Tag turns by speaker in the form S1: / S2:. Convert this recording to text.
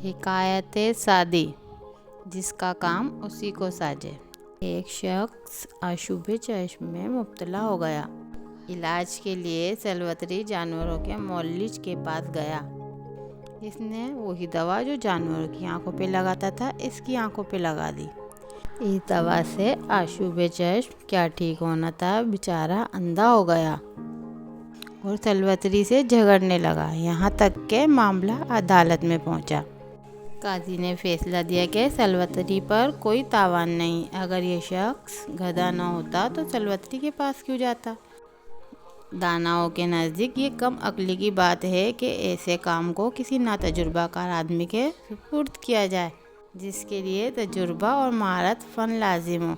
S1: حکایت سعدی، جس کا کام اسی کو ساجے۔ ایک شخص آشوب چشم میں مبتلا ہو گیا۔ علاج کے لیے سلوتری جانوروں کے مولج کے پاس گیا۔ اس نے وہی دوا جو جانوروں کی آنکھوں پہ لگاتا تھا اس کی آنکھوں پہ لگا دی۔ اس دوا سے آشوب چشم کیا ٹھیک ہونا تھا، بیچارہ اندھا ہو گیا اور سلوتری سے جھگڑنے لگا، یہاں تک کہ معاملہ عدالت میں پہنچا۔ قاضی نے فیصلہ دیا کہ سلوتری پر کوئی تاوان نہیں۔ اگر یہ شخص گدھا نہ ہوتا تو سلوتری کے پاس کیوں جاتا؟ داناؤں کے نزدیک یہ کم عقلی کی بات ہے کہ ایسے کام کو کسی ناتجربہ کار آدمی کے سپرد کیا جائے جس کے لیے تجربہ اور مہارت فن لازم ہو۔